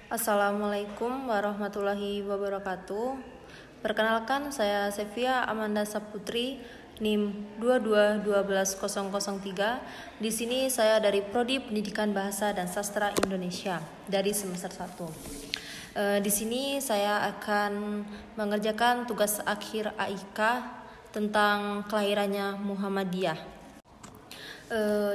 Assalamualaikum warahmatullahi wabarakatuh. Perkenalkan, saya Sevia Amanda Saputri, NIM 2212003. Di sini saya dari Prodi Pendidikan Bahasa dan Sastra Indonesia dari semester 1. Di sini saya akan mengerjakan tugas akhir AIK tentang kelahirannya Muhammadiyah.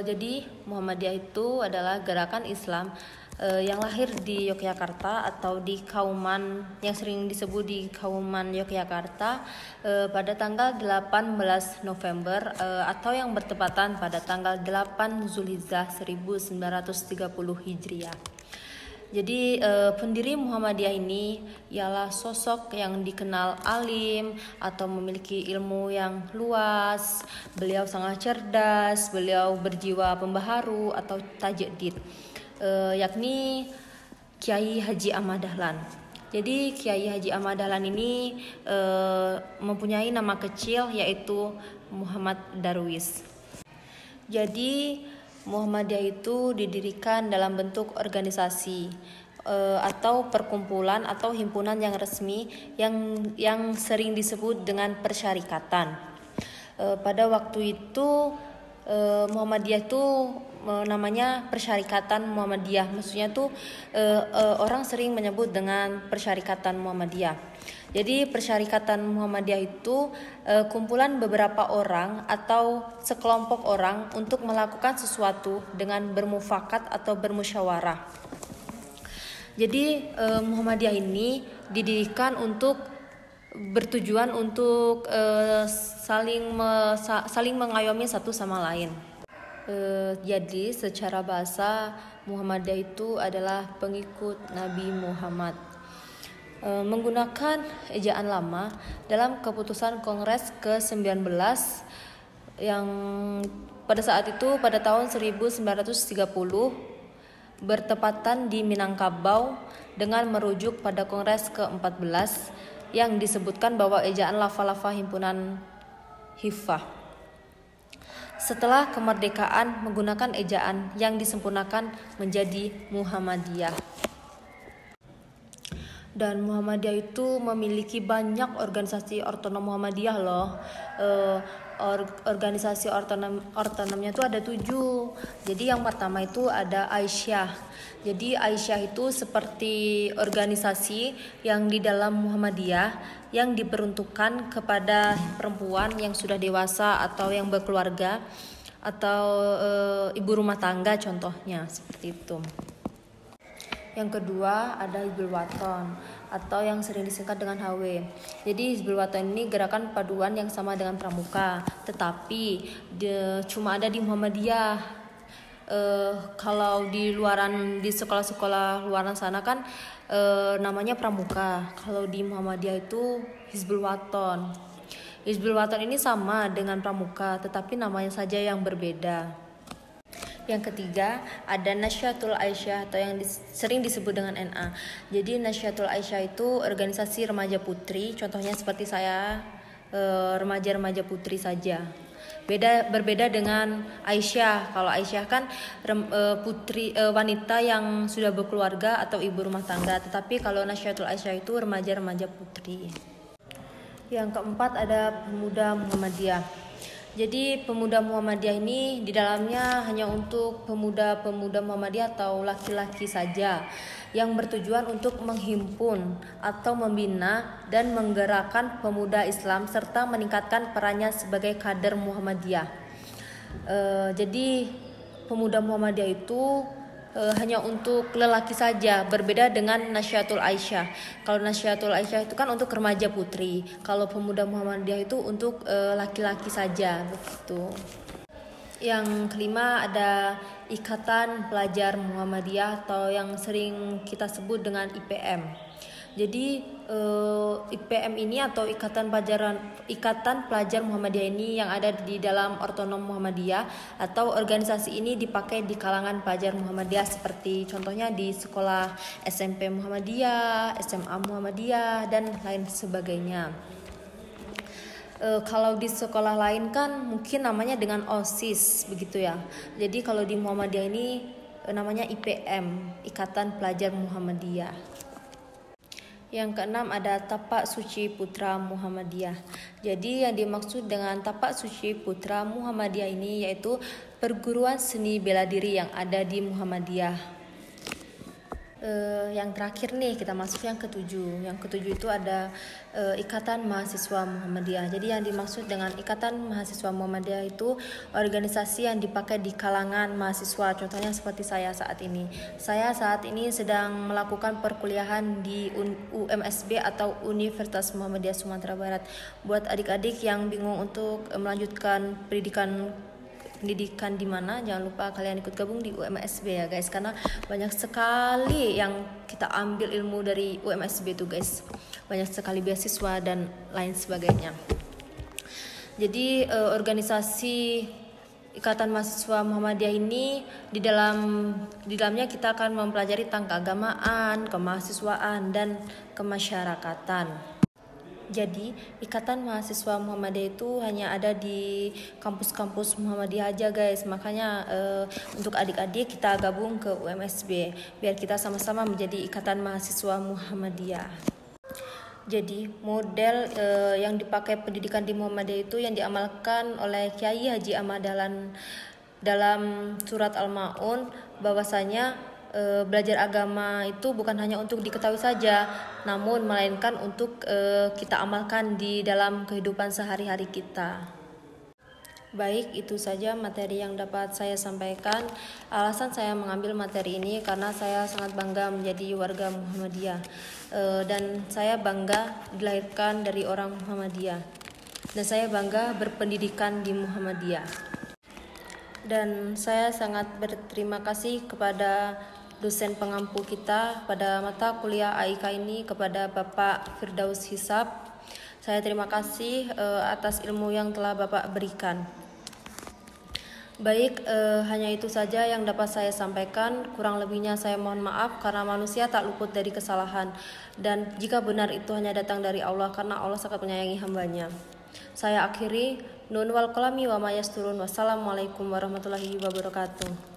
Jadi Muhammadiyah itu adalah gerakan Islam yang lahir di Yogyakarta atau di Kauman yang sering disebut di Kauman Yogyakarta pada tanggal 18 November atau yang bertepatan pada tanggal 8 Zulhijjah 1930 Hijriah. Jadi pendiri Muhammadiyah ini ialah sosok yang dikenal alim atau memiliki ilmu yang luas. Beliau sangat cerdas, beliau berjiwa pembaharu atau tajdid, yakni Kiai Haji Ahmad Dahlan. Jadi Kiai Haji Ahmad Dahlan ini mempunyai nama kecil yaitu Muhammad Darwis. Jadi Muhammadiyah itu didirikan dalam bentuk organisasi atau perkumpulan atau himpunan yang resmi yang sering disebut dengan persyarikatan. Pada waktu itu Muhammadiyah itu namanya Persyarikatan Muhammadiyah. Maksudnya tuh orang sering menyebut dengan Persyarikatan Muhammadiyah. Jadi Persyarikatan Muhammadiyah itu kumpulan beberapa orang atau sekelompok orang untuk melakukan sesuatu dengan bermufakat atau bermusyawarah. Jadi Muhammadiyah ini didirikan untuk bertujuan untuk saling mengayomi satu sama lain. Jadi secara bahasa Muhammadiyah itu adalah pengikut Nabi Muhammad. Menggunakan ejaan lama dalam keputusan Kongres ke-19 yang pada saat itu pada tahun 1930 bertepatan di Minangkabau dengan merujuk pada Kongres ke-14 yang disebutkan bahwa ejaan lafal-lafal himpunan Hifah. Setelah kemerdekaan menggunakan ejaan yang disempurnakan menjadi Muhammadiyah. Dan Muhammadiyah itu memiliki banyak organisasi otonom Muhammadiyah loh. Organisasi otonomnya itu ada 7. Jadi yang pertama itu ada Aisyah. Jadi Aisyah itu seperti organisasi yang di dalam Muhammadiyah yang diperuntukkan kepada perempuan yang sudah dewasa atau yang berkeluarga atau ibu rumah tangga contohnya seperti itu. Yang kedua ada Hizbul Wathon atau yang sering disingkat dengan HW. Jadi Hizbul Wathon ini gerakan paduan yang sama dengan Pramuka, tetapi cuma ada di Muhammadiyah. Kalau di sekolah-sekolah luaran sana kan namanya Pramuka. Kalau di Muhammadiyah itu Hizbul Wathon. Hizbul Wathon ini sama dengan Pramuka, tetapi namanya saja yang berbeda. Yang ketiga ada Nasyaatul Aisyah atau yang sering disebut dengan NA. Jadi Nasyaatul Aisyah itu organisasi remaja putri, contohnya seperti saya remaja-remaja putri saja. Berbeda dengan Aisyah. Kalau Aisyah kan putri wanita yang sudah berkeluarga atau ibu rumah tangga, tetapi kalau Nasyaatul Aisyah itu remaja-remaja putri. Yang keempat ada Pemuda Muhammadiyah. Jadi pemuda Muhammadiyah ini di dalamnya hanya untuk pemuda-pemuda Muhammadiyah atau laki-laki saja yang bertujuan untuk menghimpun atau membina dan menggerakkan pemuda Islam serta meningkatkan perannya sebagai kader Muhammadiyah. Jadi pemuda Muhammadiyah itu hanya untuk lelaki saja, berbeda dengan Nasyaatul Aisyah. Kalau Nasyaatul Aisyah itu kan untuk remaja putri, kalau pemuda Muhammadiyah itu untuk laki-laki saja begitu. Yang kelima ada Ikatan Pelajar Muhammadiyah atau yang sering kita sebut dengan IPM. Jadi IPM ini atau Ikatan Pelajar Muhammadiyah ini yang ada di dalam otonom Muhammadiyah atau organisasi ini dipakai di kalangan pelajar Muhammadiyah seperti contohnya di sekolah SMP Muhammadiyah, SMA Muhammadiyah dan lain sebagainya. Kalau di sekolah lain kan mungkin namanya dengan OSIS begitu ya. Jadi kalau di Muhammadiyah ini namanya IPM, Ikatan Pelajar Muhammadiyah. Yang keenam ada Tapak Suci Putra Muhammadiyah. Jadi yang dimaksud dengan Tapak Suci Putra Muhammadiyah ini yaitu perguruan seni bela diri yang ada di Muhammadiyah. Yang terakhir nih kita masuk yang ketujuh. Yang ketujuh itu ada Ikatan Mahasiswa Muhammadiyah. Jadi yang dimaksud dengan Ikatan Mahasiswa Muhammadiyah itu organisasi yang dipakai di kalangan mahasiswa. Contohnya seperti saya saat ini. Saya saat ini sedang melakukan perkuliahan di UMSB atau Universitas Muhammadiyah Sumatera Barat. Buat adik-adik yang bingung untuk melanjutkan pendidikan di mana, jangan lupa kalian ikut gabung di UMSB ya guys, karena banyak sekali yang kita ambil ilmu dari UMSB tuh guys, banyak sekali beasiswa dan lain sebagainya. Jadi organisasi Ikatan Mahasiswa Muhammadiyah ini di dalamnya kita akan mempelajari tentang keagamaan, kemahasiswaan dan kemasyarakatan. Jadi Ikatan Mahasiswa Muhammadiyah itu hanya ada di kampus-kampus Muhammadiyah aja guys. Makanya untuk adik-adik kita gabung ke UMSB biar kita sama-sama menjadi Ikatan Mahasiswa Muhammadiyah. Jadi model yang dipakai pendidikan di Muhammadiyah itu yang diamalkan oleh Kiai Haji Ahmad Dahlan dalam surat Al-Maun, bahwasanya belajar agama itu bukan hanya untuk diketahui saja, namun melainkan untuk kita amalkan di dalam kehidupan sehari-hari kita. Baik, itu saja materi yang dapat saya sampaikan. Alasan saya mengambil materi ini karena saya sangat bangga menjadi warga Muhammadiyah, dan saya bangga dilahirkan dari orang Muhammadiyah, dan saya bangga berpendidikan di Muhammadiyah. Dan saya sangat berterima kasih kepada dosen pengampu kita pada mata kuliah AIK ini, kepada Bapak Firdaus Hisab. Saya terima kasih atas ilmu yang telah Bapak berikan. Baik, hanya itu saja yang dapat saya sampaikan. Kurang lebihnya saya mohon maaf karena manusia tak luput dari kesalahan. Dan jika benar itu hanya datang dari Allah, karena Allah sangat menyayangi hambanya. Saya akhiri, nun wal qalami wa ma yasturun. Wassalamualaikum warahmatullahi wabarakatuh.